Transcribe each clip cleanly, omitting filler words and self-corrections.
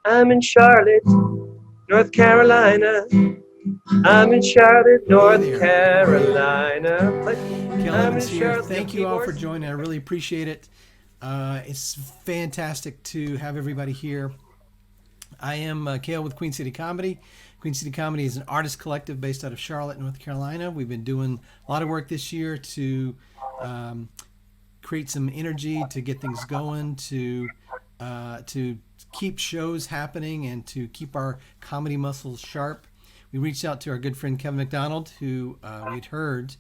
I'm in Charlotte, North Carolina. I'm in Charlotte, North Carolina. Kel I'm Evans in here. Charlotte. Thank you all for joining. I really appreciate it. It's fantastic to have everybody here. I am Kale with Queen City Comedy. Queen City Comedy is an artist collective based out of Charlotte, North Carolina. We've been doing a lot of work this year to create some energy, to get things going, to keep shows happening, and to keep our comedy muscles sharp. We reached out to our good friend Kevin McDonald, who we'd heard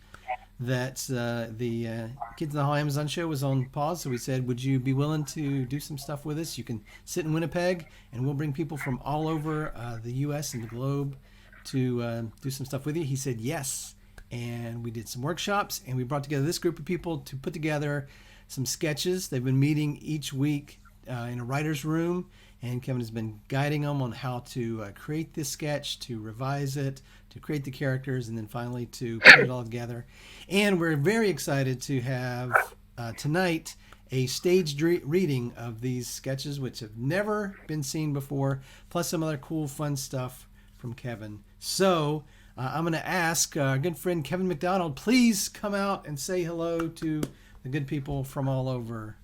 that the Kids in the Hall Amazon show was on pause. So we said, would you be willing to do some stuff with us? You can sit in Winnipeg, and we'll bring people from all over the U.S. and the globe to do some stuff with you. He said yes. And we did some workshops, and we brought together this group of people to put together some sketches. They've been meeting each week in a writer's room, and Kevin has been guiding them on how to create this sketch, to revise it, to create the characters, and then finally to put it all together. And we're very excited to have tonight a staged reading of these sketches, which have never been seen before, plus some other cool, fun stuff from Kevin. So I'm going to ask our good friend Kevin McDonald, please come out and say hello to the good people from all over.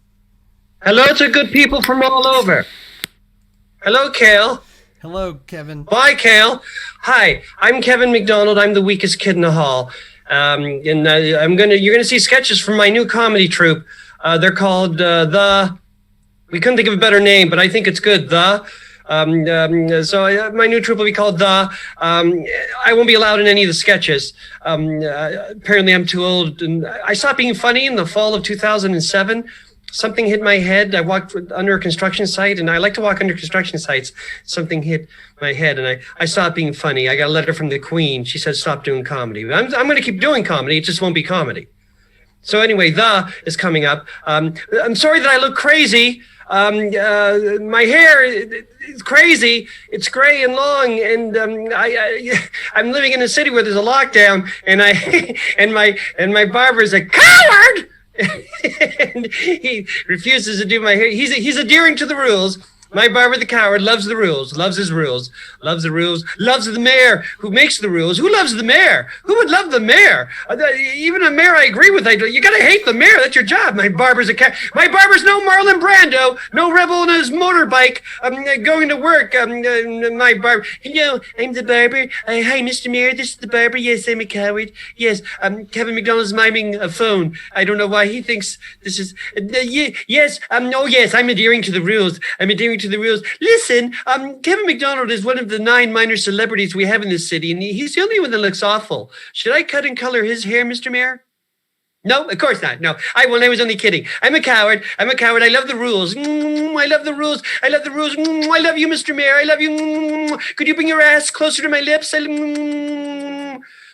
Hello to good people from all over. Hello, Kale. Hello, Kevin. Bye, Kale. Hi, I'm Kevin McDonald. I'm the weakest kid in the hall. You're gonna see sketches from my new comedy troupe. They're called we couldn't think of a better name, but I think it's good. My new troupe will be called I won't be allowed in any of the sketches. Apparently I'm too old, and I stopped being funny in the fall of 2007. Something hit my head. I walked under a construction site, and I like to walk under construction sites. Something hit my head, and I stopped being funny. I got a letter from the Queen. She said, stop doing comedy. I'm going to keep doing comedy. It just won't be comedy. So anyway, is coming up. I'm sorry that I look crazy. My hair is crazy. It's gray and long, and I'm living in a city where there's a lockdown, and my barber is a coward. And he refuses to do my hair. He's adhering to the rules. My barber, the coward, loves the rules, loves his rules, loves the rules, loves the mayor who makes the rules. Who loves the mayor? Who would love the mayor? Even a mayor I agree with. You gotta hate the mayor. That's your job. My barber's my barber's no Marlon Brando, no rebel on his motorbike. Going to work. My barber. Hello, I'm the barber. Hi, Mr. Mayor. This is the barber. Yes, I'm a coward. Yes, Kevin McDonald's miming a phone. I don't know why he thinks this is. Yes. Oh yes, I'm adhering to the rules. I'm adhering to the rules. Listen, Kevin McDonald is one of the 9 minor celebrities we have in this city, and he's the only one that looks awful. Should I cut and color his hair, Mr. Mayor? No, of course not. No, I was only kidding. I'm a coward. I love the rules. I love the rules. I love the rules. I love you, Mr. Mayor. I love you. Could you bring your ass closer to my lips?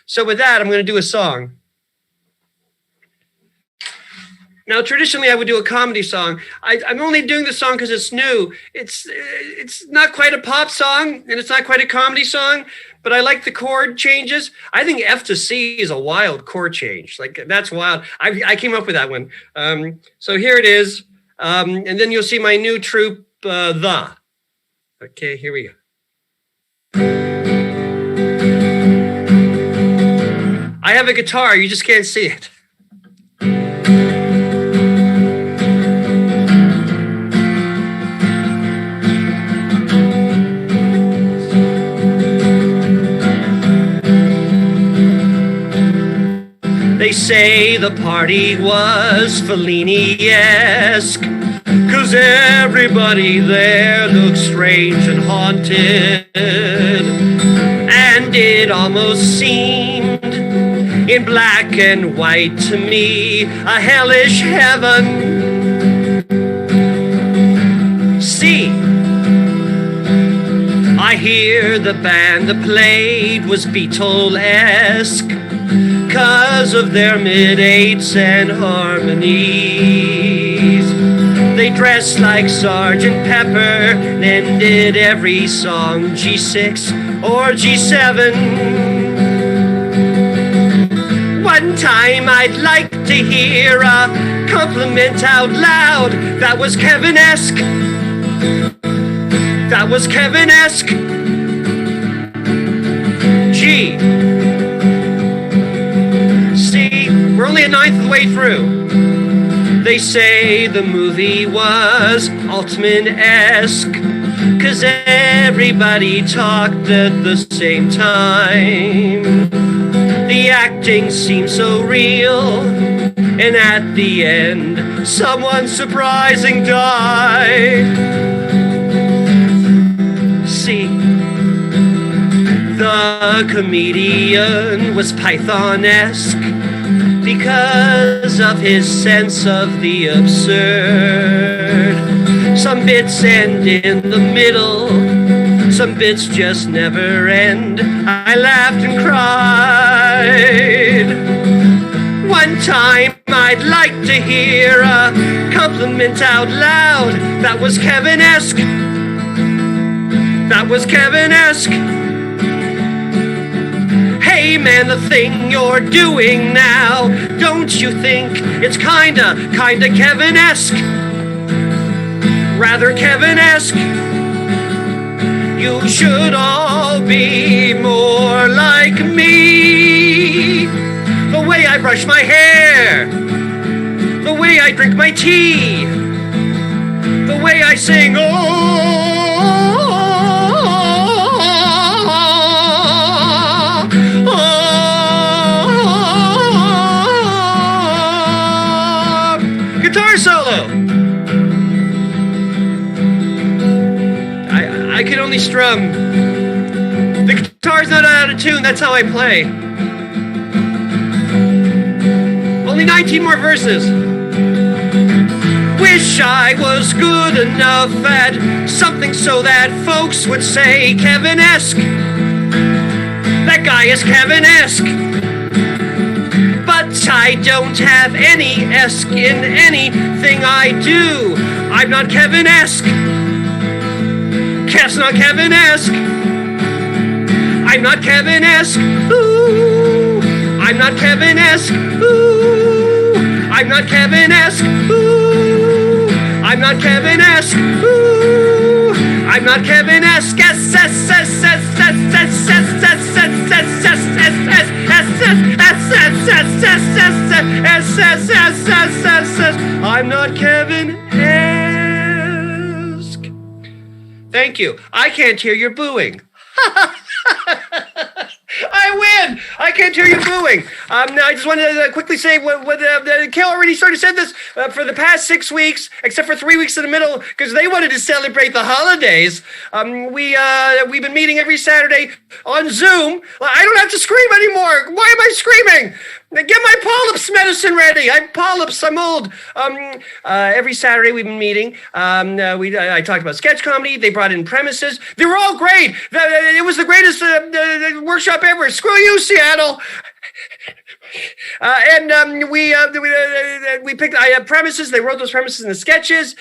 So with that, I'm going to do a song. Now, traditionally, I would do a comedy song. I'm only doing the song because it's new. It's not quite a pop song, and it's not quite a comedy song, but I like the chord changes. I think F to C is a wild chord change. Like, that's wild. I came up with that one. So here it is. And then you'll see my new troupe, Okay, here we go. I have a guitar. You just can't see it. They say the party was Fellini-esque, 'cause everybody there looked strange and haunted, and it almost seemed in black and white to me a hellish heaven. See, I hear the band that played was Beatle-esque, 'cause of their mid-eights and harmonies. They dressed like Sergeant Pepper, and ended every song G6 or G7. One time I'd like to hear a compliment out loud that was Kevin-esque. That was Kevin-esque. G. C. We're only a ninth of the way through. They say the movie was Altman-esque, 'cause everybody talked at the same time. The acting seemed so real, and at the end, someone surprising died. See, the comedian was Python-esque because of his sense of the absurd. Some bits end in the middle, some bits just never end. I laughed and cried. One time I'd like to hear a compliment out loud. That was Kevin-esque. That was Kevin-esque. Hey man, the thing you're doing now, don't you think it's kinda Kevin-esque? Rather Kevin-esque. You should all be more like me. The way I brush my hair, the way I drink my tea, the way I sing, guitar solo. I can only strum. The guitar's not out of tune, that's how I play. Only 19 more verses. Wish I was good enough at something so that folks would say Kevin-esque. That guy is Kevin-esque. But I don't have any esque in anything I do. I'm not Kevin-esque. Kev's not Kevin-esque. I'm not Kevin-esque. Ooh. I'm not Kevin-esque. Ooh. I'm not Kevin-esque. Ooh. I'm not Kevin-esque. Ooh. I'm not Kevin-esque. I'm not Kevin-esque. Thank you. I can't hear your booing. I win! I can't hear you booing. Now, I just wanted to quickly say what Kale already sort of said this for the past 6 weeks, except for 3 weeks in the middle, because they wanted to celebrate the holidays. We've been meeting every Saturday on Zoom. I don't have to scream anymore. Why am I screaming? Get my polyps medicine ready. I have polyps. I'm old. Every Saturday we've been meeting. I talked about sketch comedy. They brought in premises. They were all great. It was the greatest workshop ever. Screw you, Seattle. We picked premises. They wrote those premises in the sketches.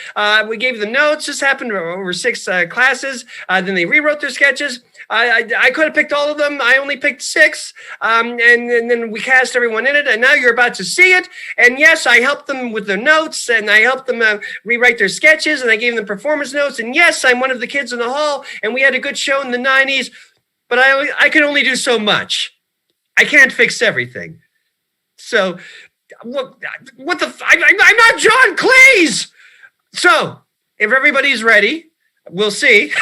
We gave them notes. This happened over 6 classes. Then they rewrote their sketches. I could have picked all of them. I only picked 6. And then we cast everyone in it. And now you're about to see it. And yes, I helped them with their notes. And I helped them rewrite their sketches. And I gave them performance notes. And yes, I'm one of the kids in the hall. And we had a good show in the 90s. But I can only do so much. I can't fix everything. So, what the? I'm not John Cleese. So, if everybody's ready, we'll see.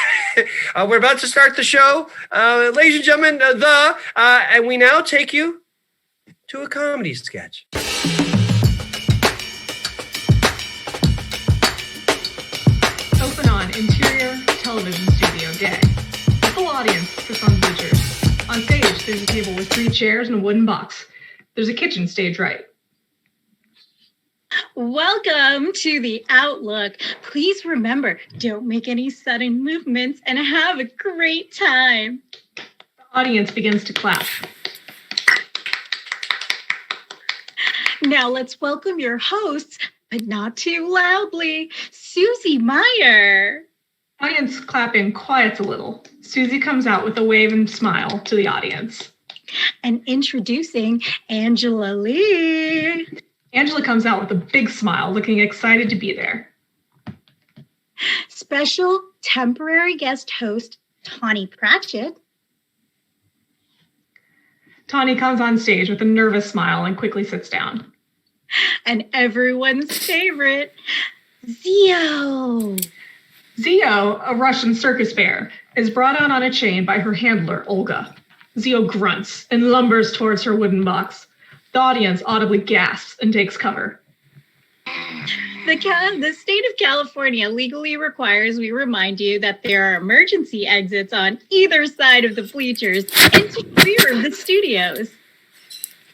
We're about to start the show, ladies and gentlemen. And we now take you to a comedy sketch. Open on interior television studio day. The full audience sits on bleachers. On stage, there's a table with 3 chairs and a wooden box. There's a kitchen stage right. Welcome to the Outlook. Please remember, don't make any sudden movements and have a great time. The audience begins to clap. Now let's welcome your hosts, but not too loudly, Susie Meyer. Audience clapping quiets a little. Susie comes out with a wave and smile to the audience. And introducing Angela Lee. Angela comes out with a big smile, looking excited to be there. Special temporary guest host, Tawny Pratchett. Tawny comes on stage with a nervous smile and quickly sits down. And everyone's favorite, Zio. Zio, a Russian circus bear, is brought out on a chain by her handler, Olga. Zio grunts and lumbers towards her wooden box. The audience audibly gasps and takes cover. The state of California legally requires we remind you that there are emergency exits on either side of the bleachers into the rear of the studios.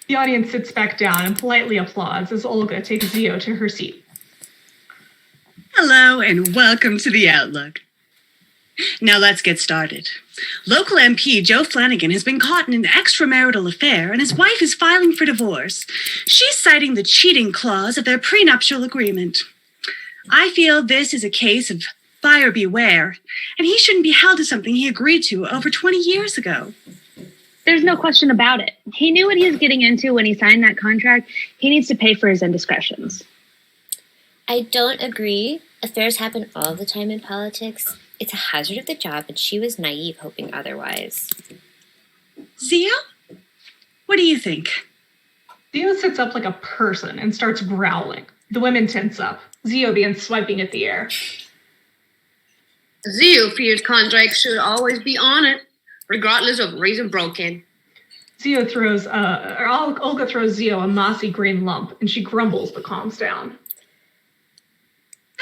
The audience sits back down and politely applauds as Olga takes Zio to her seat. Hello and welcome to The Outlook. Now let's get started. Local MP Joe Flanagan has been caught in an extramarital affair and his wife is filing for divorce. She's citing the cheating clause of their prenuptial agreement. I feel this is a case of buyer beware, and he shouldn't be held to something he agreed to over 20 years ago. There's no question about it. He knew what he was getting into when he signed that contract. He needs to pay for his indiscretions. I don't agree. Affairs happen all the time in politics. It's a hazard of the job, and she was naive hoping otherwise. Zio? What do you think? Zio sits up like a person and starts growling. The women tense up. Zio begins swiping at the air. Zio feels contracts should always be honored, regardless of reason broken. Olga throws Zio a mossy green lump, and she grumbles but calms down.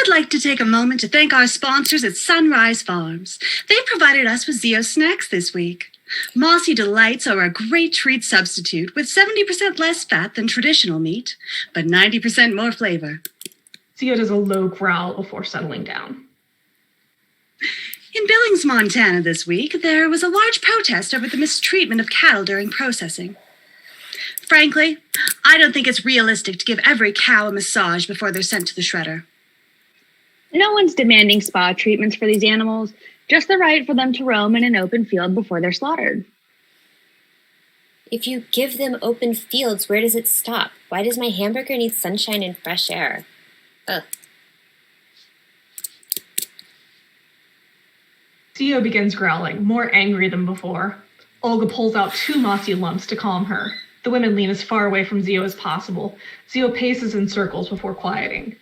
I'd like to take a moment to thank our sponsors at Sunrise Farms. They provided us with Zio snacks this week. Mossy Delights are a great treat substitute with 70% less fat than traditional meat, but 90% more flavor. Zio does a low growl before settling down. In Billings, Montana this week, there was a large protest over the mistreatment of cattle during processing. Frankly, I don't think it's realistic to give every cow a massage before they're sent to the shredder. No one's demanding spa treatments for these animals, just the right for them to roam in an open field before they're slaughtered. If you give them open fields, where does it stop? Why does my hamburger need sunshine and fresh air? Ugh. Zio begins growling, more angry than before. Olga pulls out 2 mossy lumps to calm her. The women lean as far away from Zio as possible. Zio paces in circles before quieting.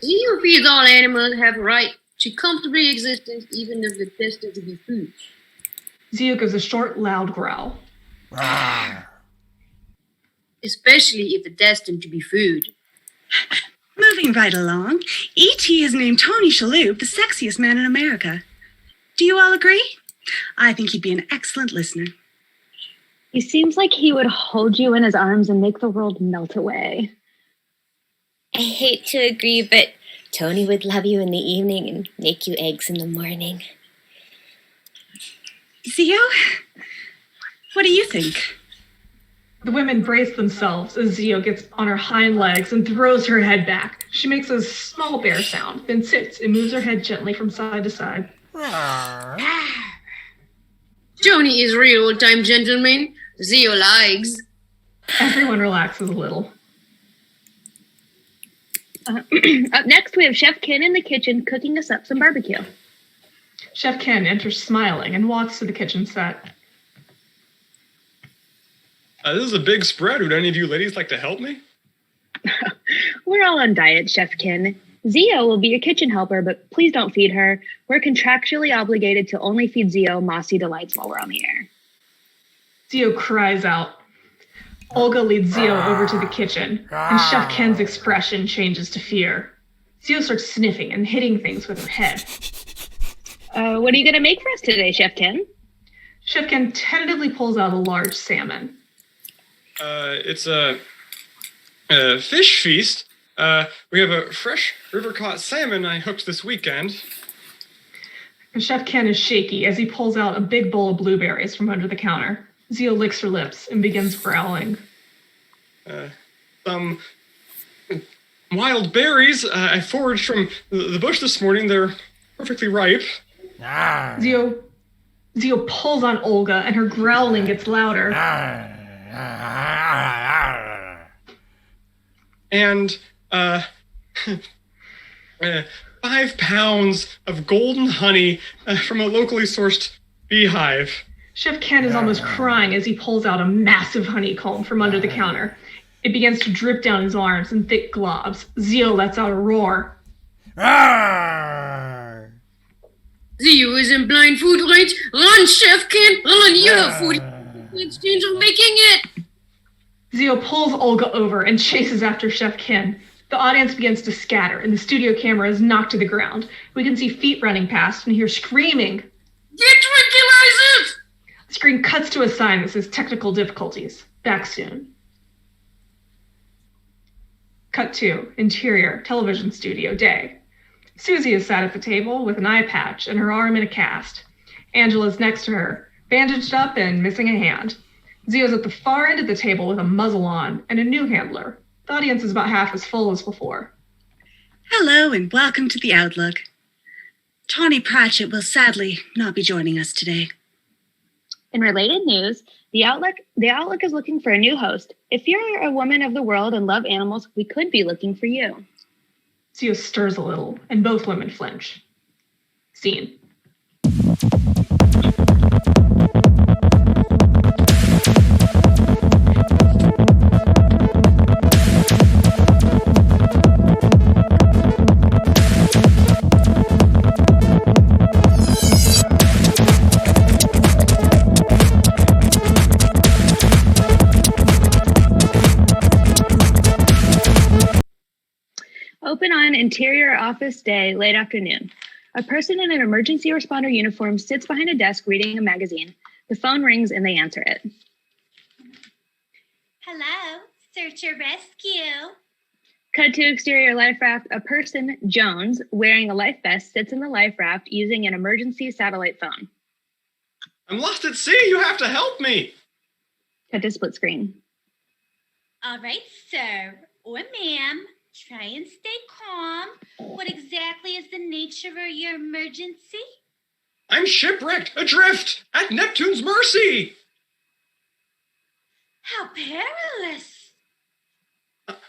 Zio feels all animals have a right to comfortably existence even if they're destined to be food. Zio gives a short, loud growl. Especially if they're destined to be food. Moving right along, E.T. has named Tony Shalhoub the sexiest man in America. Do you all agree? I think he'd be an excellent listener. He seems like he would hold you in his arms and make the world melt away. I hate to agree, but Tony would love you in the evening and make you eggs in the morning. Zio, what do you think? The women brace themselves as Zio gets on her hind legs and throws her head back. She makes a small bear sound, then sits and moves her head gently from side to side. Tony is real old-time gentleman. Zio likes. Everyone relaxes a little. Up next, we have Chef Ken in the kitchen cooking us up some barbecue. Chef Ken enters smiling and walks to the kitchen set. This is a big spread. Would any of you ladies like to help me? We're all on diet, Chef Ken. Zio will be your kitchen helper, but please don't feed her. We're contractually obligated to only feed Zio Mossy Delights while we're on the air. Zio cries out. Olga leads Zio over to the kitchen, and Chef Ken's expression changes to fear. Zio starts sniffing and hitting things with her head. What are you going to make for us today, Chef Ken? Chef Ken tentatively pulls out a large salmon. It's a fish feast. We have a fresh river-caught salmon I hooked this weekend. And Chef Ken is shaky as he pulls out a big bowl of blueberries from under the counter. Zio licks her lips and begins growling. Some wild berries I foraged from the bush this morning. They're perfectly ripe. Zio pulls on Olga and her growling gets louder. And 5 pounds of golden honey from a locally sourced beehive. Chef Ken is almost crying as he pulls out a massive honeycomb from under the counter. It begins to drip down his arms in thick globs. Zio lets out a roar. Rawr! Zio is in blind food range. Run, Chef Ken, run! You have food exchange of making it. Zio pulls Olga over and chases after Chef Ken. The audience begins to scatter, and the studio camera is knocked to the ground. We can see feet running past and hear screaming. Get tranquilizers! The screen cuts to a sign that says technical difficulties. Back soon. Cut to interior television studio day. Susie is sat at the table with an eye patch and her arm in a cast. Angela's next to her, bandaged up and missing a hand. Zio's at the far end of the table with a muzzle on and a new handler. The audience is about half as full as before. Hello and welcome to The Outlook. Tawny Pratchett will sadly not be joining us today. In related news, The Outlook is looking for a new host. If you're a woman of the world and love animals, we could be looking for you. Zio stirs a little, and both women flinch. Scene. Open on interior office day, late afternoon. A person in an emergency responder uniform sits behind a desk reading a magazine. The phone rings and they answer it. Hello, search or rescue. Cut to exterior life raft. A person, Jones, wearing a life vest, sits in the life raft using an emergency satellite phone. I'm lost at sea. You have to help me. Cut to split screen. All right, sir or ma'am, try and stay calm. What exactly is the nature of your emergency? I'm shipwrecked, adrift, at Neptune's mercy. How perilous.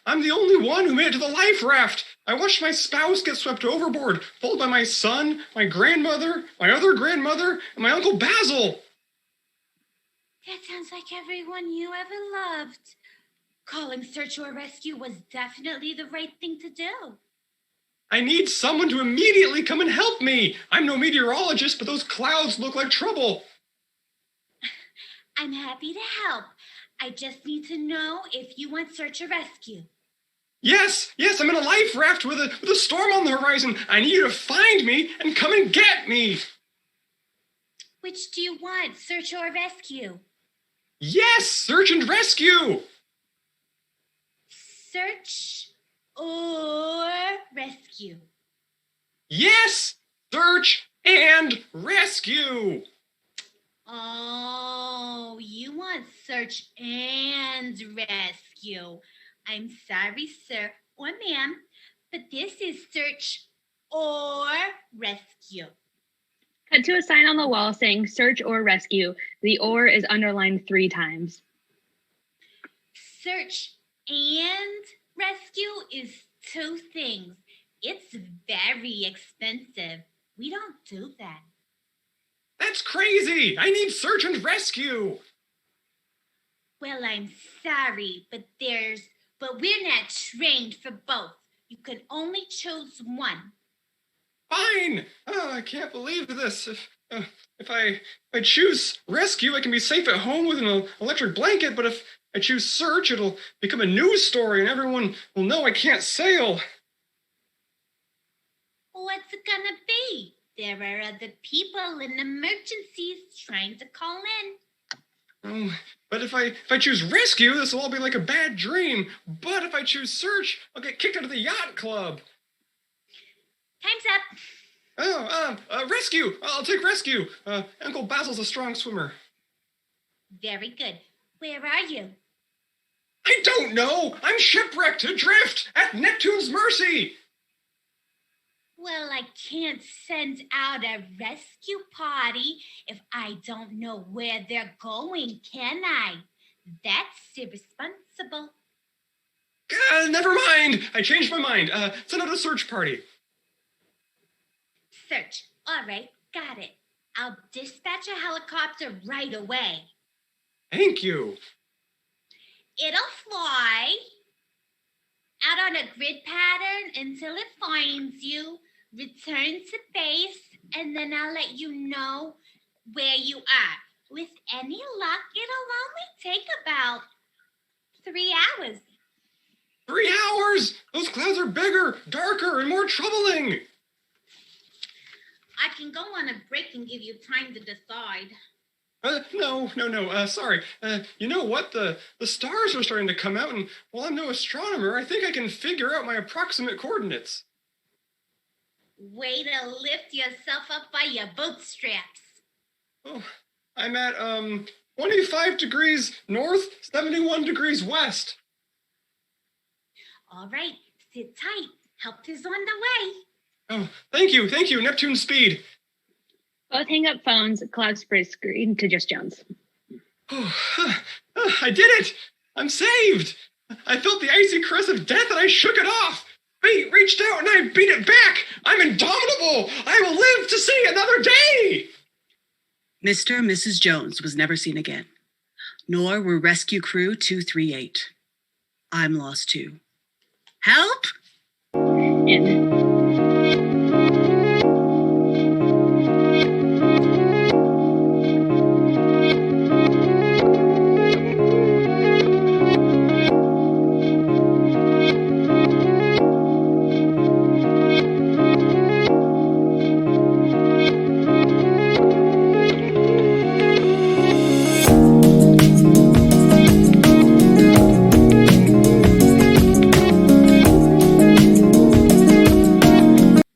I'm the only one who made it to the life raft. I watched my spouse get swept overboard, followed by my son, my grandmother, my other grandmother, and my Uncle Basil. That sounds like everyone you ever loved. Calling search or rescue was definitely the right thing to do. I need someone to immediately come and help me. I'm no meteorologist, but those clouds look like trouble. I'm happy to help. I just need to know if you want search or rescue. Yes, I'm in a life raft with a storm on the horizon. I need you to find me and come and get me. Which do you want, search or rescue? Yes, search and rescue. Search or rescue? Yes, search and rescue. Oh, you want search and rescue. I'm sorry, sir or ma'am, but this is search or rescue. Cut to a sign on the wall saying search or rescue. The or is underlined 3 times. Search and rescue is 2 things. It's very expensive. We don't do that. That's crazy. I need search and rescue. Well, I'm sorry, but we're not trained for both. You can only choose one. Fine. Oh, I can't believe this. If I choose rescue, I can be safe at home with an electric blanket, but if I choose search, it'll become a news story and everyone will know I can't sail. What's it gonna be? There are other people in emergencies trying to call in. Oh, but if I choose rescue, this will all be like a bad dream. But if I choose search, I'll get kicked out of the yacht club. Time's up. Rescue. I'll take rescue. Uncle Basil's a strong swimmer. Very good. Where are you? I don't know. I'm shipwrecked adrift at Neptune's mercy. Well, I can't send out a rescue party if I don't know where they're going, can I? That's irresponsible. Never mind. I changed my mind. Send out a search party. search. All right, got it. I'll dispatch a helicopter right away. Thank you. It'll fly out on a grid pattern until it finds you, return to base, and then I'll let you know where you are. With any luck, it'll only take about 3 hours. 3 hours? Those clouds are bigger, darker, and more troubling. I can go on a break and give you time to decide. No, sorry. You know what? The stars are starting to come out, and while I'm no astronomer, I think I can figure out my approximate coordinates. Way to lift yourself up by your bootstraps. Oh, I'm at, 25 degrees north, 71 degrees west. All right, sit tight. Help is on the way. Oh, thank you, Neptune speed. Both hang up phones. Cloud sprays screen to just Jones. Oh, I did it! I'm saved! I felt the icy caress of death and I shook it off! Fate reached out and I beat it back! I'm indomitable! I will live to see another day! Mr. and Mrs. Jones was never seen again, nor were Rescue Crew 238. I'm lost too. Help! And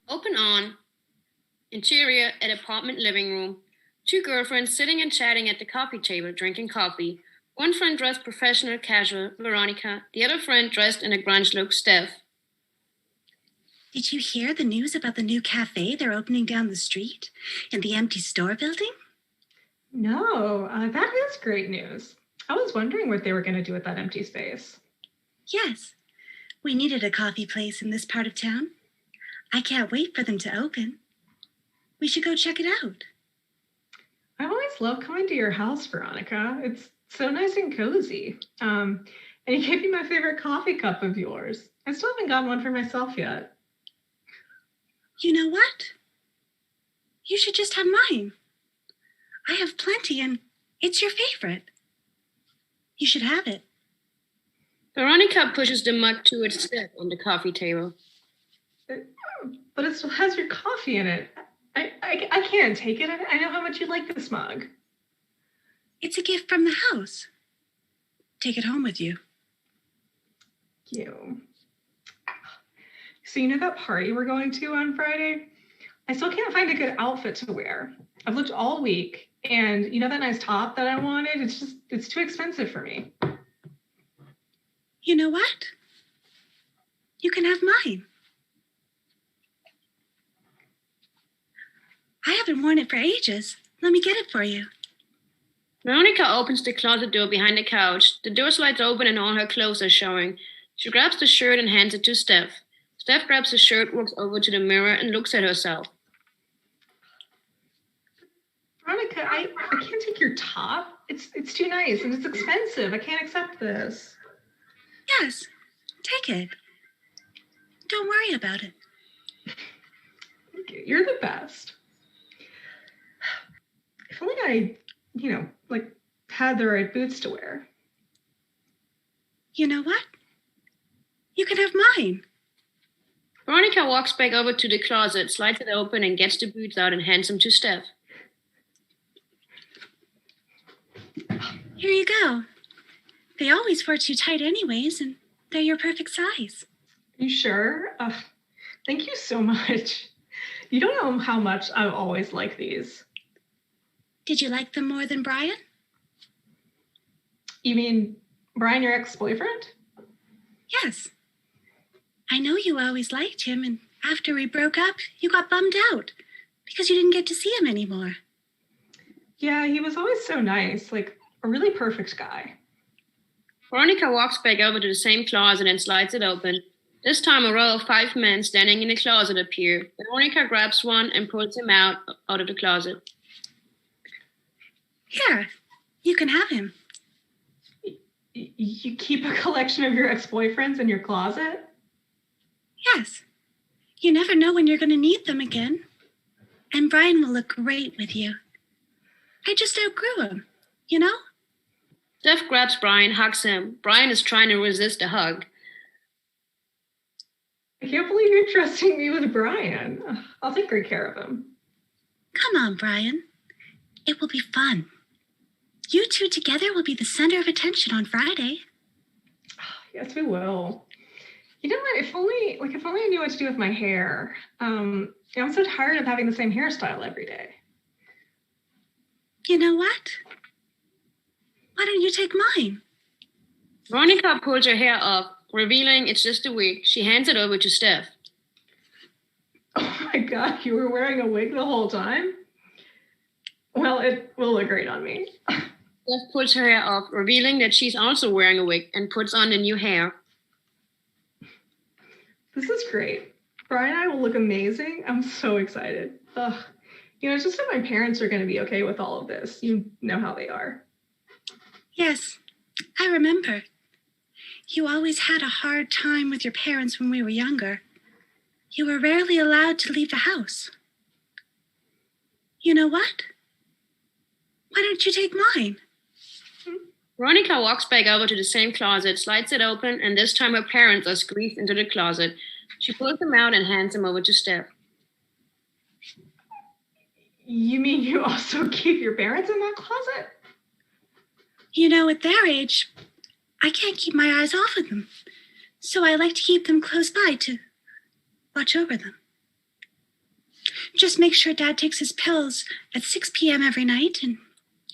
Open on. Interior at apartment living room. 2 girlfriends sitting and chatting at the coffee table drinking coffee. One friend dressed professional casual, Veronica. The other friend dressed in a grunge look, Steph. Did you hear the news about the new cafe they're opening down the street in the empty store building? No, that is great news. I was wondering what they were going to do with that empty space. Yes. We needed a coffee place in this part of town. I can't wait for them to open. We should go check it out. I always love coming to your house, Veronica. It's so nice and cozy. And you gave me my favorite coffee cup of yours. I still haven't gotten one for myself yet. You know what? You should just have mine. I have plenty and it's your favorite. You should have it. Veronica pushes the mug towards Steph on the coffee table. But it still has your coffee in it. I can't take it. I know how much you like this mug. It's a gift from the house. Take it home with you. You. So you know that party we're going to on Friday? I still can't find a good outfit to wear. I've looked all week, and you know that nice top that I wanted? It's too expensive for me. You know what? You can have mine. I haven't worn it for ages. Let me get it for you. Veronica opens the closet door behind the couch. The door slides open and all her clothes are showing. She grabs the shirt and hands it to Steph. Steph grabs the shirt, walks over to the mirror, and looks at herself. Veronica, I can't take your top. It's too nice and it's expensive. I can't accept this. Yes, take it. Don't worry about it. Thank you. You're the best. If only I, had the right boots to wear. You know what? You can have mine. Veronica walks back over to the closet, slides it open, and gets the boots out and hands them to Steph. Here you go. They always were too tight anyways, and they're your perfect size. You sure? Thank you so much. You don't know how much I've always liked these. Did you like them more than Brian? You mean Brian, your ex-boyfriend? Yes. I know you always liked him, and after we broke up, you got bummed out because you didn't get to see him anymore. Yeah, he was always so nice, like a really perfect guy. Veronica walks back over to the same closet and slides it open. This time, a row of 5 men standing in the closet appear. Veronica grabs one and pulls him out of the closet. Here, you can have him. You keep a collection of your ex-boyfriends in your closet? Yes. You never know when you're going to need them again. And Brian will look great with you. I just outgrew him, you know? Steph grabs Brian, hugs him. Brian is trying to resist a hug. I can't believe you're trusting me with Brian. I'll take great care of him. Come on, Brian. It will be fun. You two together will be the center of attention on Friday. Yes, we will. You know what? If only I knew what to do with my hair. I'm so tired of having the same hairstyle every day. You know what? Why don't you take mine? Veronica pulls her hair up, revealing it's just a wig. She hands it over to Steph. Oh my God, you were wearing a wig the whole time? Well, it will look great on me. Steph pulls her hair up, revealing that she's also wearing a wig, and puts on the new hair. This is great. Brian and I will look amazing. I'm so excited. Ugh. It's just that my parents are going to be okay with all of this. You know how they are. Yes, I remember. You always had a hard time with your parents when we were younger. You were rarely allowed to leave the house. You know what? Why don't you take mine? Veronica walks back over to the same closet, slides it open, and this time her parents are squeezed into the closet. She pulls them out and hands them over to Steph. You mean you also keep your parents in that closet? At their age, I can't keep my eyes off of them. So I like to keep them close by to watch over them. Just make sure Dad takes his pills at 6 p.m. every night, and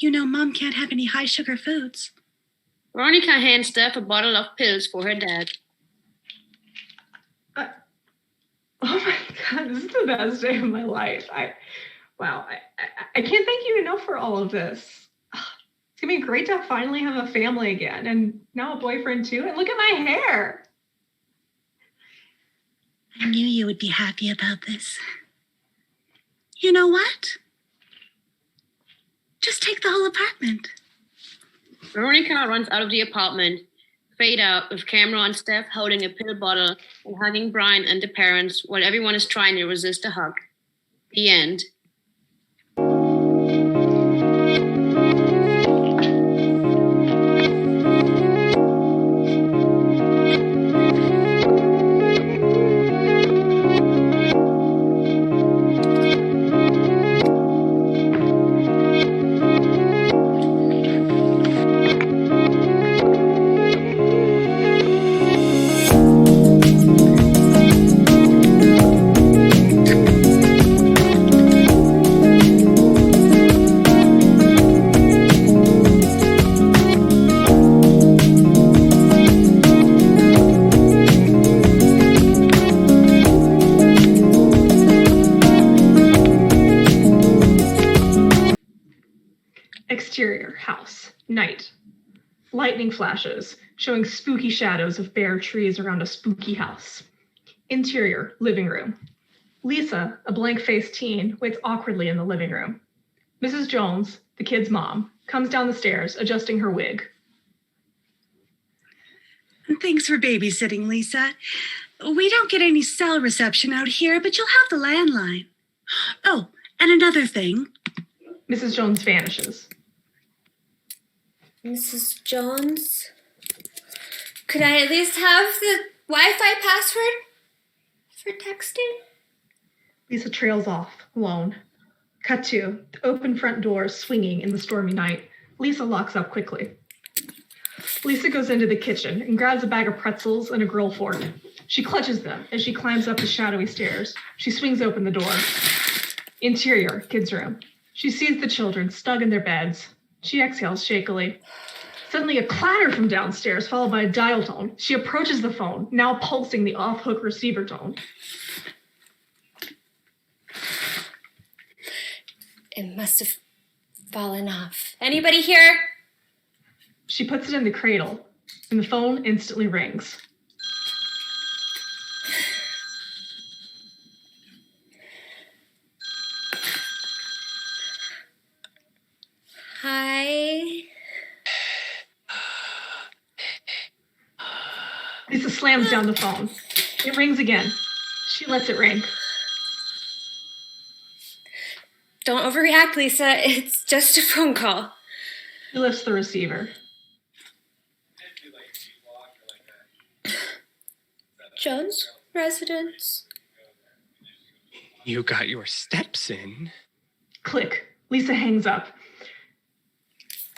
Mom can't have any high sugar foods. Veronica hands Steph a bottle of pills for her dad. Oh my God, this is the best day of my life. I can't thank you enough for all of this. It's gonna be great to finally have a family again, and now a boyfriend too. And look at my hair. I knew you would be happy about this. You know what? Just take the whole apartment. Veronica runs out of the apartment. Fade out with camera on Steph holding a pill bottle and hugging Brian and the parents while everyone is trying to resist a hug. The end. Exterior, house, night. Lightning flashes, showing spooky shadows of bare trees around a spooky house. Interior, living room. Lisa, a blank-faced teen, waits awkwardly in the living room. Mrs. Jones, the kid's mom, comes down the stairs, adjusting her wig. Thanks for babysitting, Lisa. We don't get any cell reception out here, but you'll have the landline. Oh, and another thing. Mrs. Jones vanishes. Mrs. Jones? Could I at least have the Wi-Fi password for texting? Lisa trails off, alone. Cut to the open front door swinging in the stormy night. Lisa locks up quickly. Lisa goes into the kitchen and grabs a bag of pretzels and a grill fork. She clutches them as she climbs up the shadowy stairs. She swings open the door. Interior, kids' room. She sees the children snug in their beds. She exhales shakily. Suddenly a clatter from downstairs, followed by a dial tone. She approaches the phone, now pulsing the off-hook receiver tone. It must have fallen off. Anybody here? She puts it in the cradle, and the phone instantly rings. Hi. Lisa slams down the phone. It rings again. She lets it ring. Don't overreact, Lisa. It's just a phone call. She lifts the receiver. Jones residence. You got your steps in. Click. Lisa hangs up.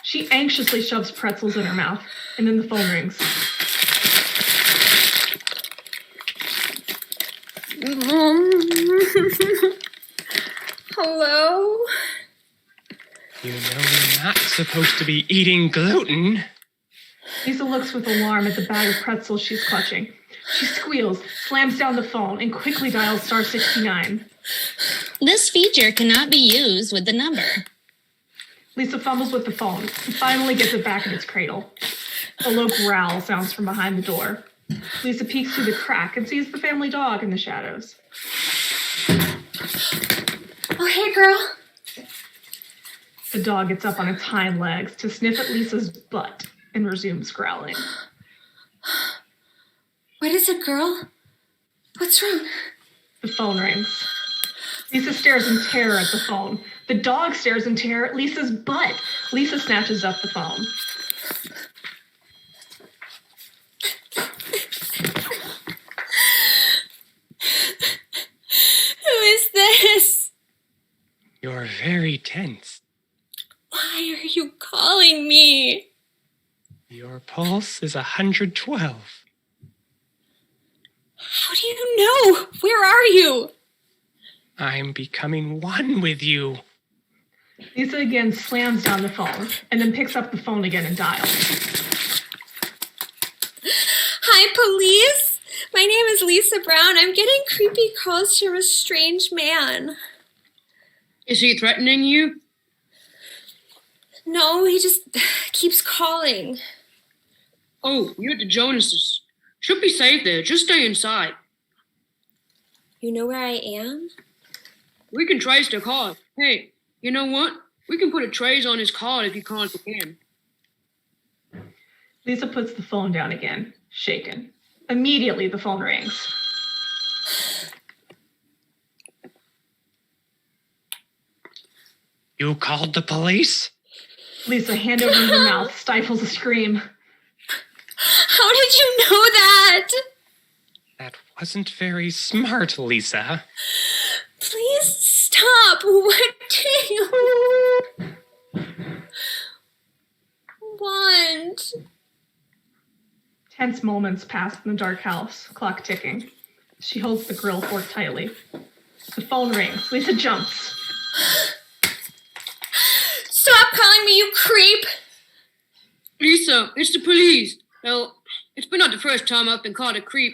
She anxiously shoves pretzels in her mouth, and then the phone rings. Hello? You know you're not supposed to be eating gluten. Lisa looks with alarm at the bag of pretzels she's clutching. She squeals, slams down the phone, and quickly dials star 69. This feature cannot be used with the number. Lisa fumbles with the phone and finally gets it back in its cradle. A low growl sounds from behind the door. Lisa peeks through the crack and sees the family dog in the shadows. Oh, hey, girl. The dog gets up on its hind legs to sniff at Lisa's butt and resumes growling. What is it, girl? What's wrong? The phone rings. Lisa stares in terror at the phone. The dog stares in terror at Lisa's butt. Lisa snatches up the phone. Who is this? You're very tense. Why are you calling me? Your pulse is 112. How do you know? Where are you? I'm becoming one with you. Lisa again slams down the phone and then picks up the phone again and dials. Hi, police. My name is Lisa Brown. I'm getting creepy calls from a strange man. Is he threatening you? No, he just keeps calling. Oh, you're at the Jonases. Should be safe there. Just stay inside. You know where I am? We can trace the card. Hey, you know what? We can put a trace on his card if you can't again. Lisa puts the phone down again, shaken. Immediately, the phone rings. You called the police? Lisa, hand over her mouth, stifles a scream. How did you know that? That wasn't very smart, Lisa. Please stop. What do you want? Tense moments pass in the dark house, clock ticking. She holds the grill fork tightly. The phone rings. Lisa jumps. Stop calling me, you creep. Lisa, it's the police. Well, it's been not the first time I've been called a creep.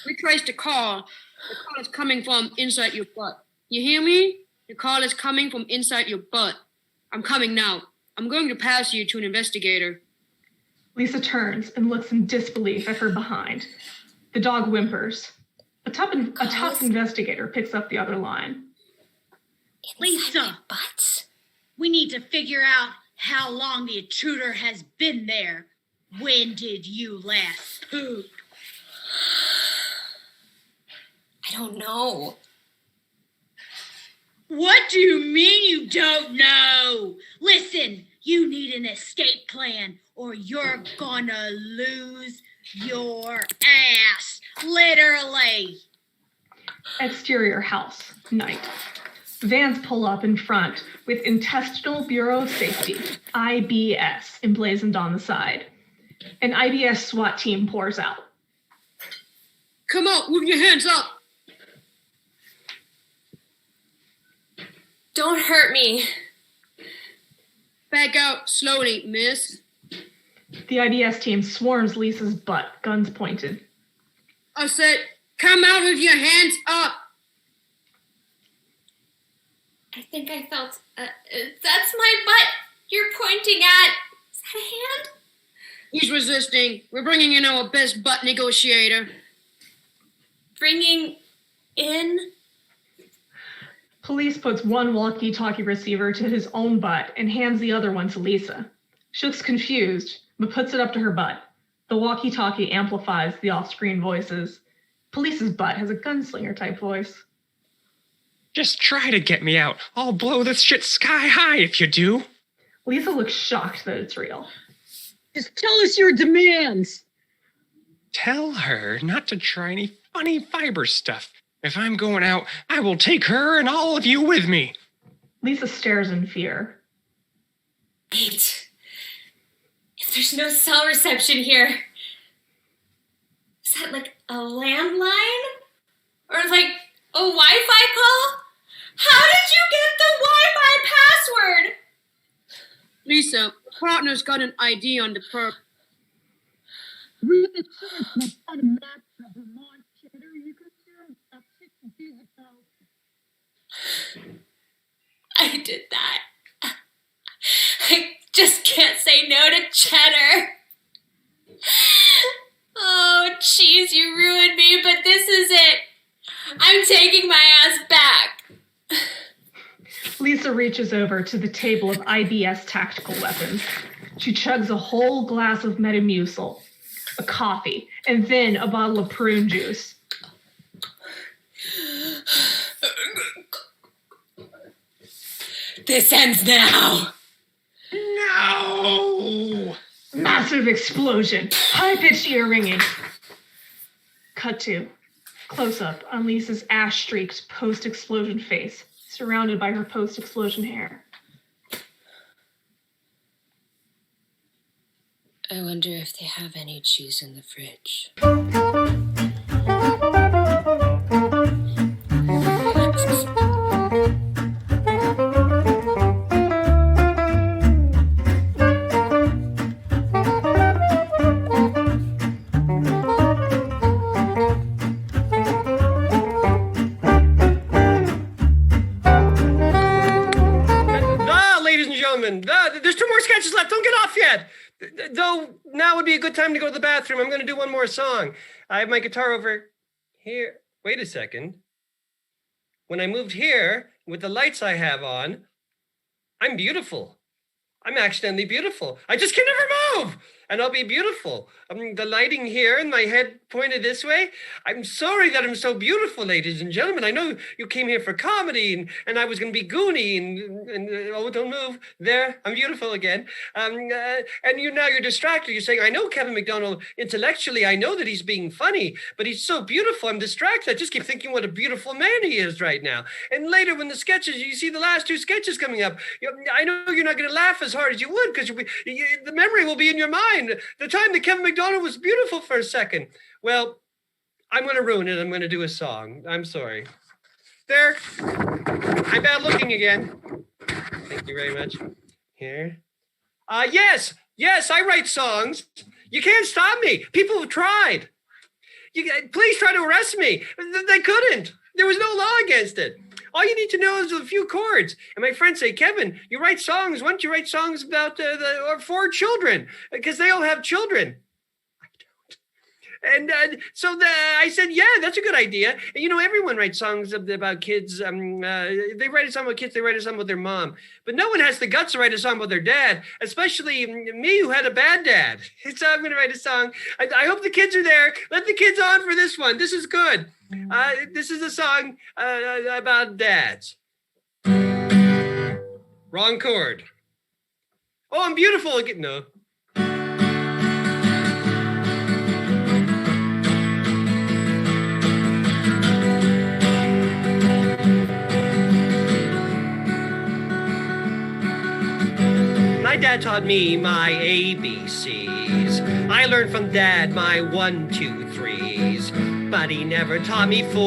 We traced the call. The call is coming from inside your butt. You hear me? The call is coming from inside your butt. I'm coming now. I'm going to pass you to an investigator. Lisa turns and looks in disbelief at her behind. The dog whimpers. A tough investigator picks up the other line. Lisa, But we need to figure out how long the intruder has been there. When did you last poop? I don't know. What do you mean you don't know? Listen, you need an escape plan or you're gonna lose your ass. Literally. Exterior house, night. Vans pull up in front with Intestinal Bureau of Safety, IBS, emblazoned on the side. An IBS SWAT team pours out. Come on, move your hands up. Don't hurt me. Back out slowly, miss. The IBS team swarms Lisa's butt, guns pointed. I said, come out with your hands up. I think I felt... that's my butt you're pointing at. Is that a hand? He's resisting. We're bringing in our best butt negotiator. Bringing in... Police puts one walkie-talkie receiver to his own butt and hands the other one to Lisa. She looks confused, but puts it up to her butt. The walkie-talkie amplifies the off-screen voices. Police's butt has a gunslinger-type voice. Just try to get me out. I'll blow this shit sky high if you do. Lisa looks shocked that it's real. Just tell us your demands. Tell her not to try any funny fiber stuff. If I'm going out, I will take her and all of you with me. Lisa stares in fear. Wait. If there's no cell reception here, is that like a landline? Or like a Wi-Fi call? How did you get the Wi-Fi password? Lisa, partner's got an ID on the perp. Read the search and find a map of Vermont cheddar you could serve about 60 years ago. I did that. I just can't say no to cheddar. Oh, jeez, you ruined me, but this is it. I'm taking my ass back. Lisa reaches over to the table of IBS tactical weapons. She chugs a whole glass of Metamucil, a coffee, and then a bottle of prune juice. This ends now. No! Massive explosion. High-pitched ear ringing. Cut to close-up on Lisa's ash-streaked post-explosion face, surrounded by her post-explosion hair. I wonder if they have any cheese in the fridge. There's two more sketches left. Don't get off yet. Though now would be a good time to go to the bathroom. I'm going to do one more song. I have my guitar over here. Wait a second. When I moved here with the lights I have on, I'm beautiful. I'm accidentally beautiful. I just can never move. And I'll be beautiful. The lighting here and my head pointed this way. I'm sorry that I'm so beautiful, ladies and gentlemen. I know you came here for comedy and I was going to be goony and oh, don't move. There, I'm beautiful again. And you're distracted. You're saying, I know Kevin McDonald intellectually. I know that he's being funny, but he's so beautiful. I'm distracted. I just keep thinking what a beautiful man he is right now. And later when the sketches, you see the last two sketches coming up, I know you're not going to laugh as hard as you would because the memory will be in your mind. The time that Kevin McDonald was beautiful for a second. Well, I'm going to ruin it. I'm going to do a song. I'm sorry. There. I'm bad looking again. Thank you very much. Here. Yes, I write songs. You can't stop me. People have tried. Please try to arrest me. They couldn't. There was no law against it. All you need to know is a few chords. And my friends say, Kevin, you write songs. Why don't you write songs about or for children? Because they all have children. I don't. And so I said, yeah, that's a good idea. And, you know, everyone writes songs about kids. They write a song about kids. They write a song about their mom. But no one has the guts to write a song about their dad, especially me who had a bad dad. So I'm going to write a song. I hope the kids are there. Let the kids on for this one. This is good. This is a song about dads. Wrong chord. Oh, I'm beautiful again. No. My dad taught me my ABCs. I learned from Dad my 1, 2, 3s. But he never taught me 4.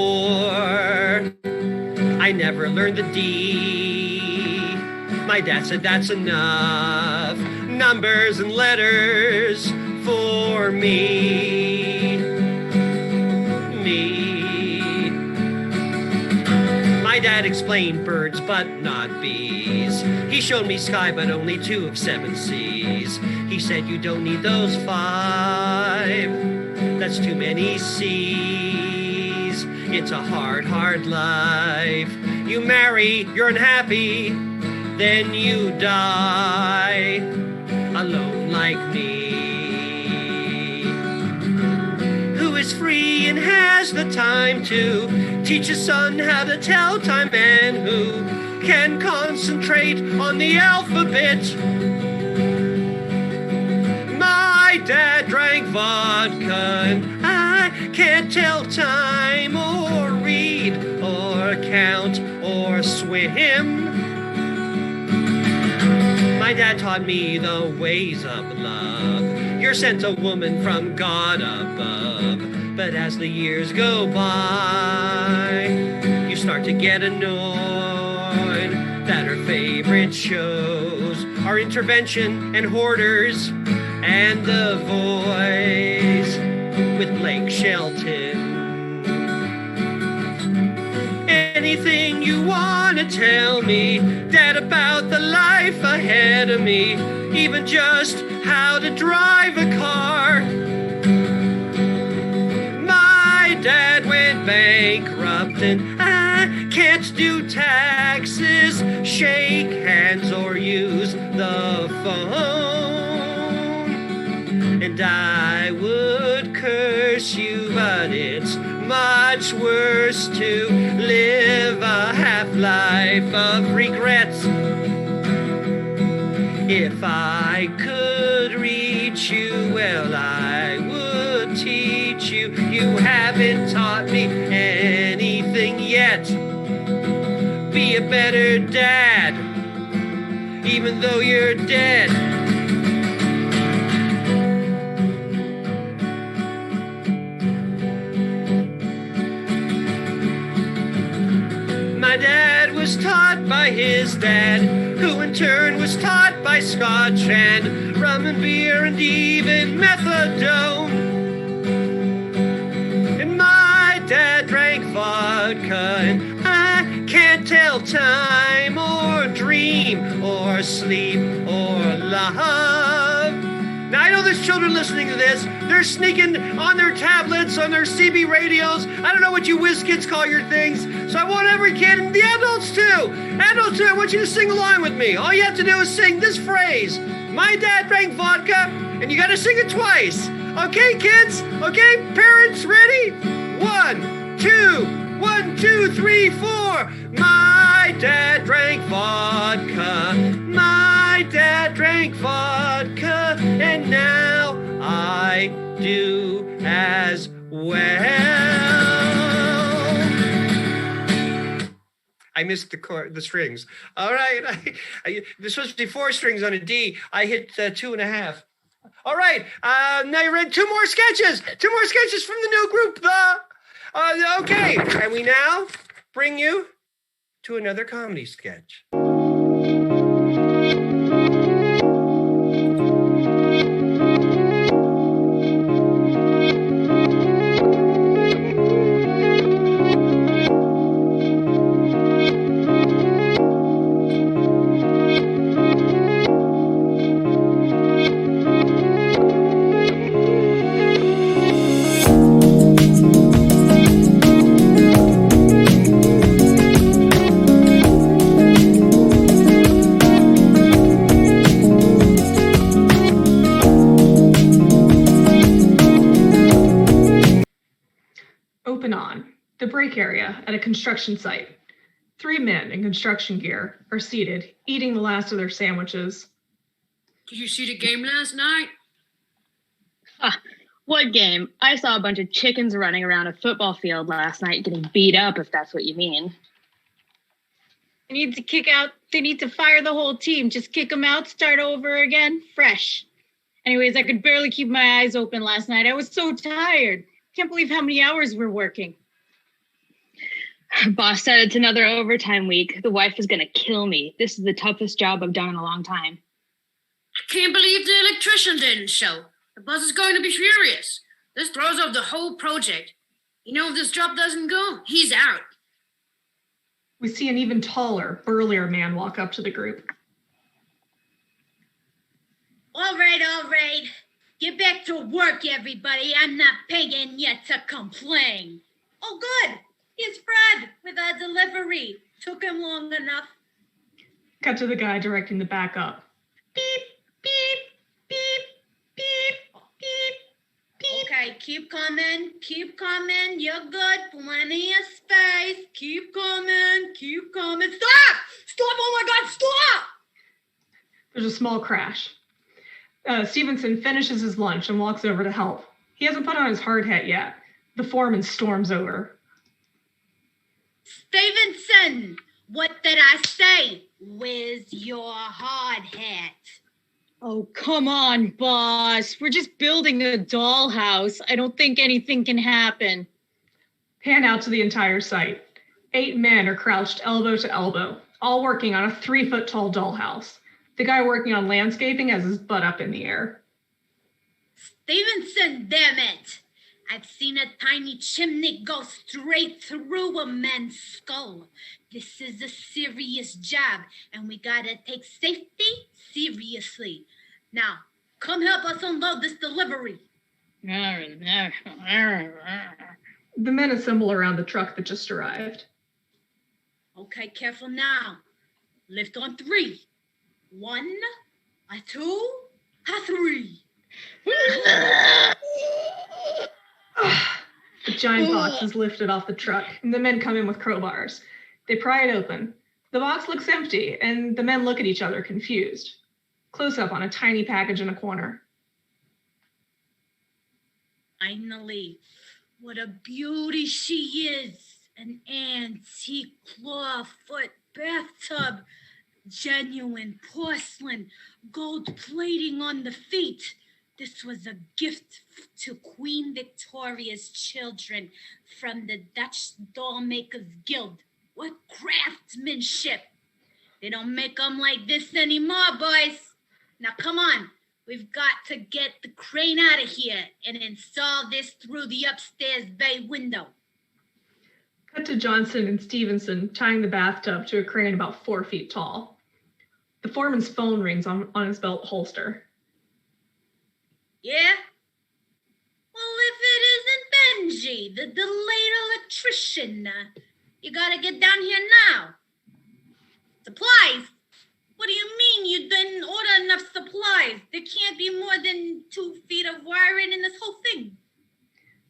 I never learned the D. My dad said that's enough. Numbers and letters for me. My dad explained birds but not bees. He showed me sky but only 2 of 7 seas. He said you don't need those 5. That's too many C's. It's a hard, hard life. You marry, you're unhappy, then you die alone like me. Who is free and has the time to teach a son how to tell time, and who can concentrate on the alphabet? My dad drank vodka and I can't tell time or read or count or swim. My dad taught me the ways of love. You're sent a woman from God above. But as the years go by, you start to get annoyed that her favorite shows are Intervention and Hoarders and The Voice with Blake Shelton. Anything you want to tell me, Dad, about the life ahead of me, even just how to drive a car. My dad went bankrupt and I can't do taxes, shake hands or use the phone. And I would curse you, but it's much worse to live a half-life of regrets. If I could reach you, well, I would teach you. You haven't taught me anything yet. Be a better dad, even though you're dead. My dad was taught by his dad, who in turn was taught by Scotch and rum and beer and even methadone. And my dad drank vodka and I can't tell time or dream or sleep or love. Now, I know there's children listening to this. They're sneaking on their tablets, on their CB radios. I don't know what you whiz kids call your things. So I want every kid, and the adults too. Adults too, I want you to sing along with me. All you have to do is sing this phrase. My dad drank vodka, and you got to sing it twice. Okay, kids? Okay, parents, ready? 1, 2, 1, 2, 3, 4. My dad drank vodka. My dad drank vodka, and now I do as well. I missed the strings. All right, there's supposed to be 4 strings on a D. I hit 2.5. All right, now you read 2 more sketches. 2 more sketches from the new group. Okay, and we now bring you to another comedy sketch. Open on the break area at a construction site. 3 men in construction gear are seated, eating the last of their sandwiches. Did you see the game last night? What game? I saw a bunch of chickens running around a football field last night getting beat up, if that's what you mean. They need to they need to fire the whole team. Just kick them out, start over again, fresh. Anyways, I could barely keep my eyes open last night. I was so tired. Can't believe how many hours we're working. Boss said it's another overtime week. The wife is going to kill me. This is the toughest job I've done in a long time. I can't believe the electrician didn't show. The boss is going to be furious. This throws off the whole project. You know, if this job doesn't go, he's out. We see an even taller, burlier man walk up to the group. All right. Get back to work, everybody. I'm not paying you to complain. Oh, good. Here's Fred with our delivery. Took him long enough. Cut to the guy directing the backup. Beep, beep, beep, beep, beep, beep. Okay, keep coming. You're good. Plenty of space. Keep coming. Stop! Stop! Oh my God, stop! There's a small crash. Stevenson finishes his lunch and walks over to help. He hasn't put on his hard hat yet. The foreman storms over. Stevenson, what did I say? Where's your hard hat? Oh, come on, boss. We're just building a dollhouse. I don't think anything can happen. Pan out to the entire site. 8 men are crouched elbow to elbow, all working on a 3-foot-tall dollhouse. The guy working on landscaping has his butt up in the air. Stevenson, damn it! I've seen a tiny chimney go straight through a man's skull. This is a serious job, and we gotta take safety seriously. Now, come help us unload this delivery. The men assemble around the truck that just arrived. Okay, careful now. Lift on 3. 1, a 2, a 3. The giant box is lifted off the truck, and the men come in with crowbars. They pry it open. The box looks empty, and the men look at each other confused. Close up on a tiny package in a corner. Finally, what a beauty she is. An antique clawfoot bathtub. Genuine porcelain, gold plating on the feet. This was a gift to Queen Victoria's children from the Dutch Dollmakers Guild. What craftsmanship! They don't make them like this anymore, boys. Now come on, we've got to get the crane out of here and install this through the upstairs bay window. Cut to Johnson and Stevenson tying the bathtub to a crane about 4 feet tall. The foreman's phone rings on his belt holster. Yeah? Well, if it isn't Benji, the delayed electrician, you gotta get down here now. Supplies? What do you mean you didn't order enough supplies? There can't be more than 2 feet of wiring in this whole thing.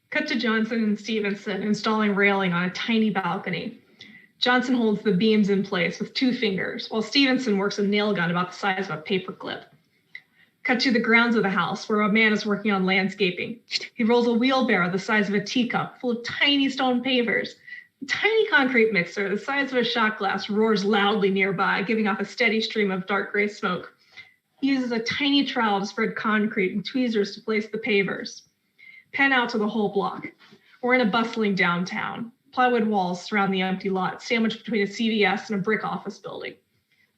Cut to Johnson and Stevenson installing railing on a tiny balcony. Johnson holds the beams in place with 2 fingers, while Stevenson works a nail gun about the size of a paperclip. Cut to the grounds of the house, where a man is working on landscaping. He rolls a wheelbarrow the size of a teacup, full of tiny stone pavers. A tiny concrete mixer, the size of a shot glass, roars loudly nearby, giving off a steady stream of dark gray smoke. He uses a tiny trowel to spread concrete and tweezers to place the pavers. Pan out to the whole block. We're in a bustling downtown. Plywood walls surround the empty lot, sandwiched between a CVS and a brick office building.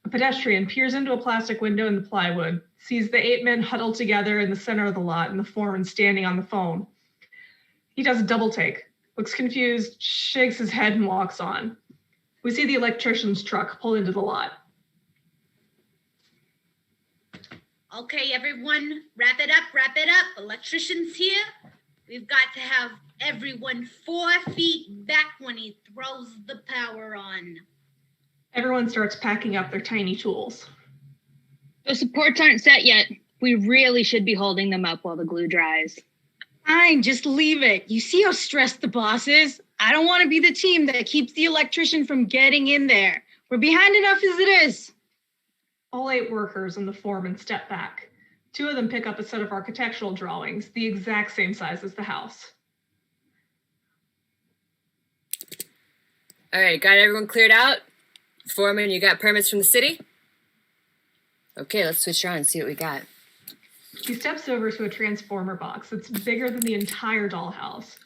A pedestrian peers into a plastic window in the plywood, sees the 8 men huddled together in the center of the lot and the foreman standing on the phone. He does a double take, looks confused, shakes his head, and walks on. We see the electrician's truck pull into the lot. Okay, everyone, wrap it up. Electrician's here. We've got to have everyone 4 feet back when he throws the power on. Everyone starts packing up their tiny tools. The supports aren't set yet. We really should be holding them up while the glue dries. Fine, just leave it. You see how stressed the boss is? I don't want to be the team that keeps the electrician from getting in there. We're behind enough as it is. All 8 workers and the foreman step back. 2 of them pick up a set of architectural drawings, the exact same size as the house. All right, got everyone cleared out? Foreman, you got permits from the city? Okay, let's switch around and see what we got. He steps over to a transformer box that's bigger than the entire dollhouse.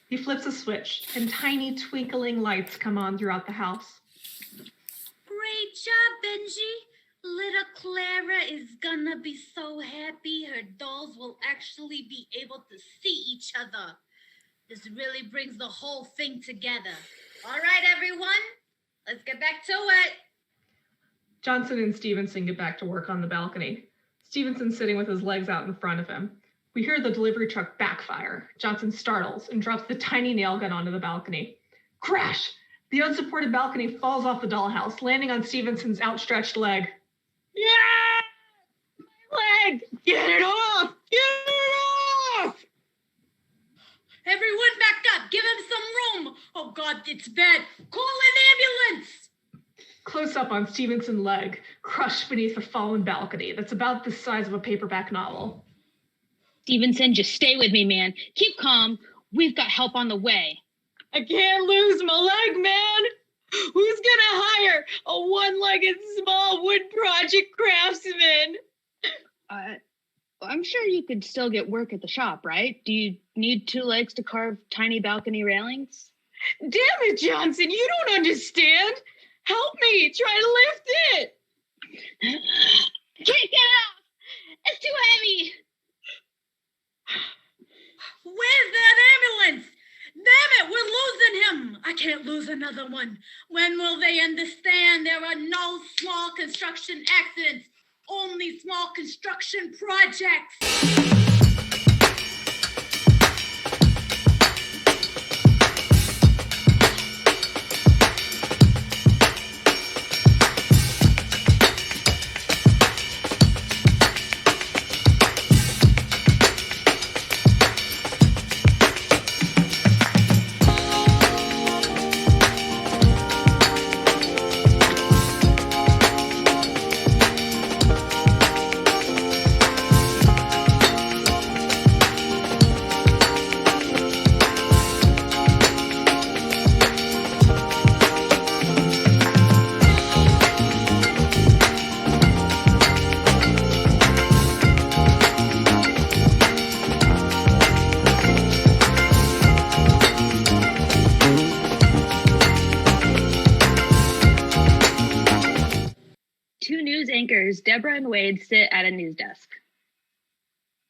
He flips a switch, and tiny twinkling lights come on throughout the house. Great job, Benji. Little Clara is gonna be so happy her dolls will actually be able to see each other. This really brings the whole thing together. All right, everyone, let's get back to it. Johnson and Stevenson get back to work on the balcony. Stevenson's sitting with his legs out in front of him. We hear the delivery truck backfire. Johnson startles and drops the tiny nail gun onto the balcony. Crash! The unsupported balcony falls off the dollhouse, landing on Stevenson's outstretched leg. Yeah! My leg! Get it off! Get it off! Everyone back up. Give him some room. Oh, God, it's bad. Call an ambulance. Close up on Stevenson's leg, crushed beneath a fallen balcony that's about the size of a paperback novel. Stevenson, just stay with me, man. Keep calm. We've got help on the way. I can't lose my leg, man. Who's gonna hire a one-legged small wood project craftsman? I'm sure you could still get work at the shop, right? Do you need 2 legs to carve tiny balcony railings? Damn it, Johnson, you don't understand. Help me, try to lift it. Can't get it off. It's too heavy. Where's that ambulance? Damn it, we're losing him. I can't lose another one. When will they understand there are no small construction accidents, only small construction projects? Anchors Deborah and Wade sit at a news desk.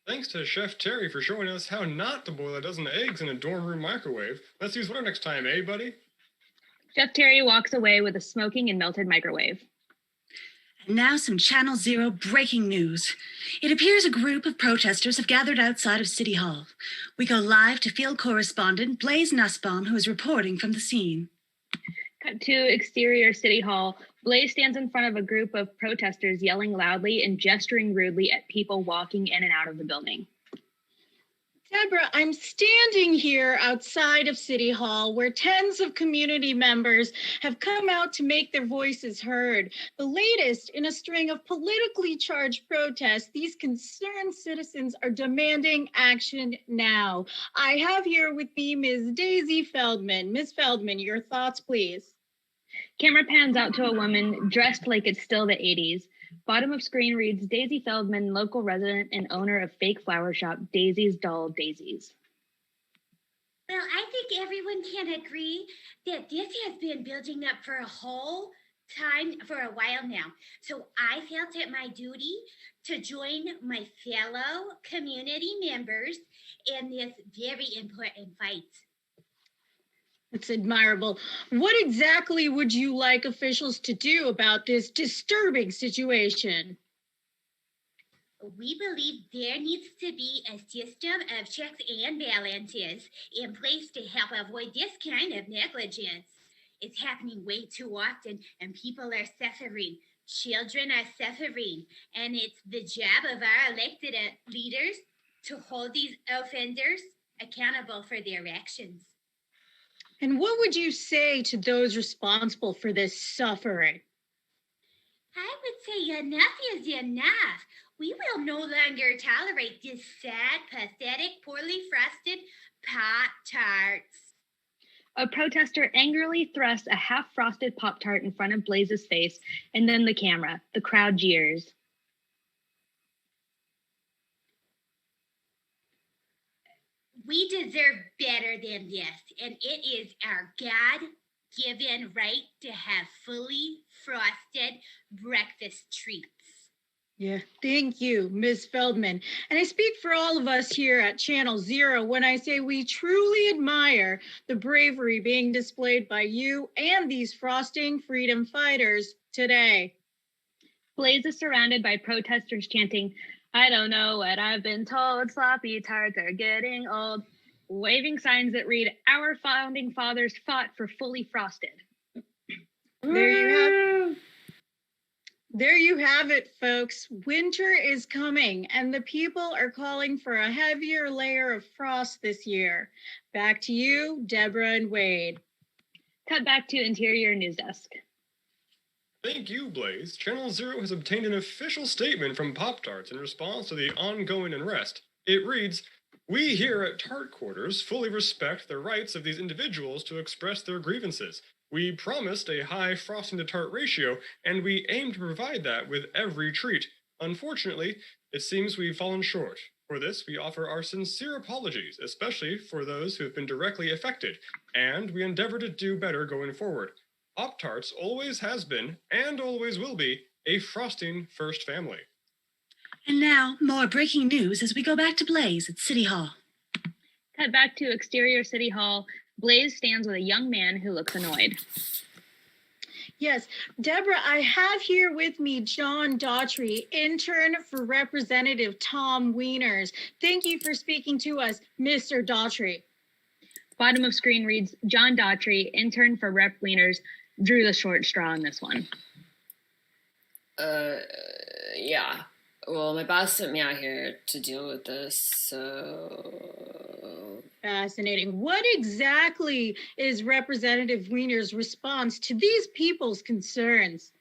Thanks to Chef Terry for showing us how not to boil a dozen eggs in a dorm room microwave. Let's use water next time, eh, buddy? Chef Terry walks away with a smoking and melted microwave. And now some Channel Zero breaking news. It appears a group of protesters have gathered outside of City Hall. We go live to field correspondent Blaze Nussbaum, who is reporting from the scene. Cut to exterior City Hall. Blaze stands in front of a group of protesters yelling loudly and gesturing rudely at people walking in and out of the building. Deborah, I'm standing here outside of City Hall where tens of community members have come out to make their voices heard. The latest in a string of politically charged protests, these concerned citizens are demanding action now. I have here with me Ms. Daisy Feldman. Ms. Feldman, your thoughts, please. Camera pans out to a woman dressed like it's still the 80s. Bottom of screen reads Daisy Feldman, local resident and owner of fake flower shop Daisy's Dull Daisies. Well, I think everyone can agree that this has been building up for a whole while now. So I felt it my duty to join my fellow community members in this very important fight. It's admirable. What exactly would you like officials to do about this disturbing situation? We believe there needs to be a system of checks and balances in place to help avoid this kind of negligence. It's happening way too often, and people are suffering. Children are suffering, and it's the job of our elected leaders to hold these offenders accountable for their actions. And what would you say to those responsible for this suffering? I would say enough is enough. We will no longer tolerate this sad, pathetic, poorly frosted Pop-Tarts. A protester angrily thrusts a half-frosted Pop-Tart in front of Blaze's face and then the camera. The crowd jeers. We deserve better than this, and it is our God-given right to have fully frosted breakfast treats. Yeah, thank you, Ms. Feldman. And I speak for all of us here at Channel Zero when I say we truly admire the bravery being displayed by you and these frosting freedom fighters today. Blaze is surrounded by protesters chanting, "I don't know what I've been told, sloppy tarts are getting old," waving signs that read, "Our founding fathers fought for fully frosted." There you have There you have it, folks. Winter is coming, and the people are calling for a heavier layer of frost this year. Back to you, Deborah and Wade. Cut back to Interior News Desk. Thank you, Blaze. Channel Zero has obtained an official statement from Pop-Tarts in response to the ongoing unrest. It reads, "We here at Tart Quarters fully respect the rights of these individuals to express their grievances. We promised a high frosting to tart ratio, and we aim to provide that with every treat. Unfortunately, it seems we've fallen short. For this, we offer our sincere apologies, especially for those who have been directly affected, and we endeavor to do better going forward. Pop-Tarts always has been, and always will be, a frosting first family." And now, more breaking news as we go back to Blaze at City Hall. Cut back to Exterior City Hall. Blaze stands with a young man who looks annoyed. Yes, Deborah, I have here with me John Daughtry, intern for Representative Tom Wieners. Thank you for speaking to us, Mr. Daughtry. Bottom of screen reads, John Daughtry, intern for Rep Wieners, drew the short straw in this one. Yeah. Well, my boss sent me out here to deal with this, so... Fascinating. What exactly is Representative Wieners' response to these people's concerns?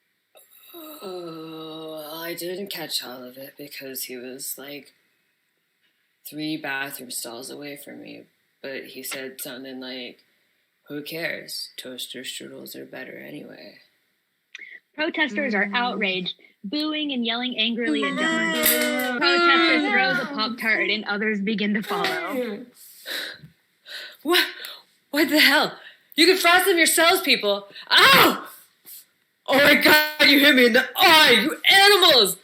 Oh, I didn't catch all of it because he was like 3 bathroom stalls away from me. But he said something like, "Who cares? Toaster strudels are better anyway." Protesters are outraged, booing and yelling angrily at John. Protesters throw the Pop-Tart and others begin to follow. What the hell? You can frost them yourselves, people. Ow! Oh my god, you hit me in the eye, you animals!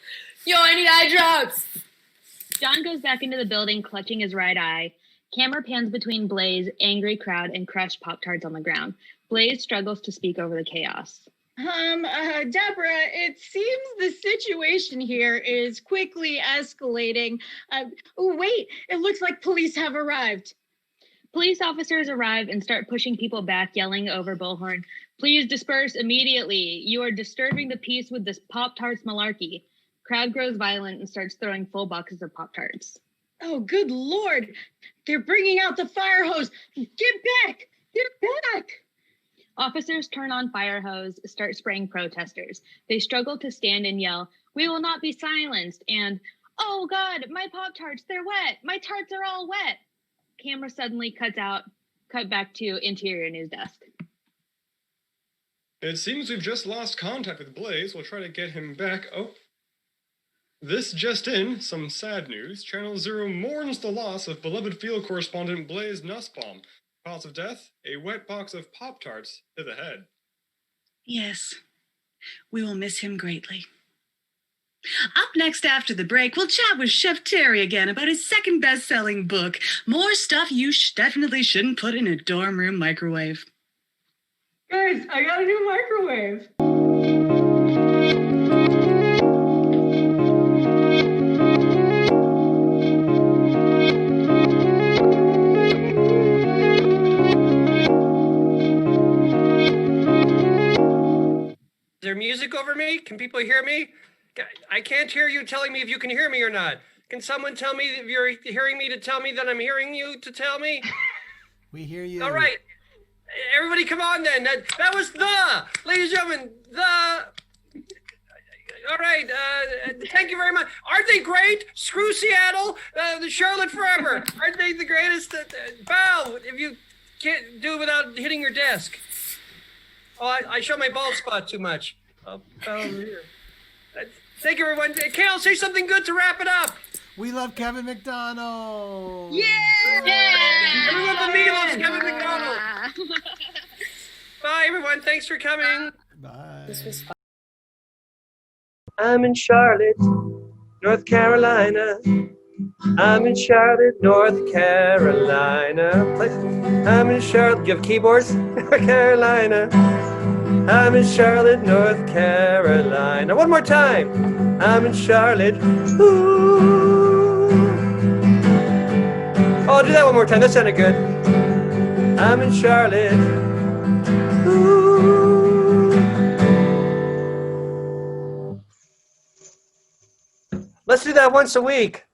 Yo, I need eye drops! John goes back into the building, clutching his right eye. Camera pans between Blaze, angry crowd, and crushed Pop-Tarts on the ground. Blaze struggles to speak over the chaos. Deborah, it seems the situation here is quickly escalating. Oh, wait, it looks like police have arrived. Police officers arrive and start pushing people back, yelling over bullhorn, "Please disperse immediately. You are disturbing the peace with this Pop-Tarts malarkey." Crowd grows violent and starts throwing full boxes of Pop-Tarts. Oh, good Lord. They're bringing out the fire hose. Get back! Get back! Officers turn on fire hose, start spraying protesters. They struggle to stand and yell, "We will not be silenced," and, "Oh God, my Pop-Tarts, they're wet. My tarts are all wet." Camera suddenly cut back to Interior News Desk. It seems we've just lost contact with Blaze. We'll try to get him back. Oh. This just in, some sad news. Channel Zero mourns the loss of beloved field correspondent Blaze Nussbaum. Cause of death, a wet box of Pop-Tarts to the head. Yes, we will miss him greatly. Up next after the break, we'll chat with Chef Terry again about his second best-selling book, More Stuff You Definitely Shouldn't Put in a Dorm Room Microwave. Guys, I got a new microwave. Is there music over me? Can people hear me? I can't hear you telling me if you can hear me or not. Can someone tell me if you're hearing me to tell me that I'm hearing you to tell me? We hear you. All right. Everybody come on then. That was the, ladies and gentlemen, the. All right. Thank you very much. Aren't they great? Screw Seattle. The Charlotte forever. Aren't they the greatest? Bow if you can't do it without hitting your desk. Oh, I show my bald spot too much. Bow over here. Thank you, everyone. Kale, say something good to wrap it up. We love Kevin McDonald. Yeah! Everyone but me loves Kevin McDonald. Bye, everyone. Thanks for coming. Bye. This was fun. I'm in Charlotte, North Carolina. I'm in Charlotte, North Carolina. I'm in Charlotte. You have keyboards? North Carolina. I'm in Charlotte, North Carolina. One more time. I'm in Charlotte. Ooh. Oh, I'll do that one more time. That sounded good. I'm in Charlotte. Ooh. Let's do that once a week.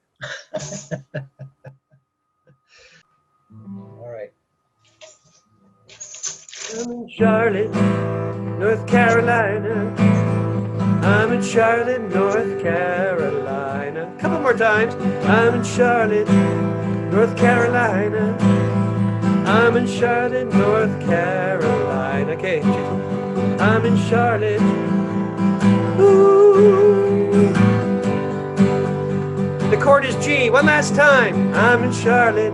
All right. I'm in Charlotte, North Carolina. I'm in Charlotte, North Carolina. A couple more times. I'm in Charlotte, North Carolina. I'm in Charlotte, North Carolina. Okay. I'm in Charlotte. Ooh. The chord is G. One last time. I'm in Charlotte.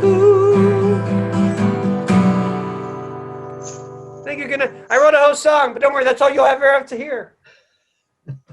Ooh. I think you're gonna. I wrote a whole song, but don't worry. That's all you'll ever have to hear.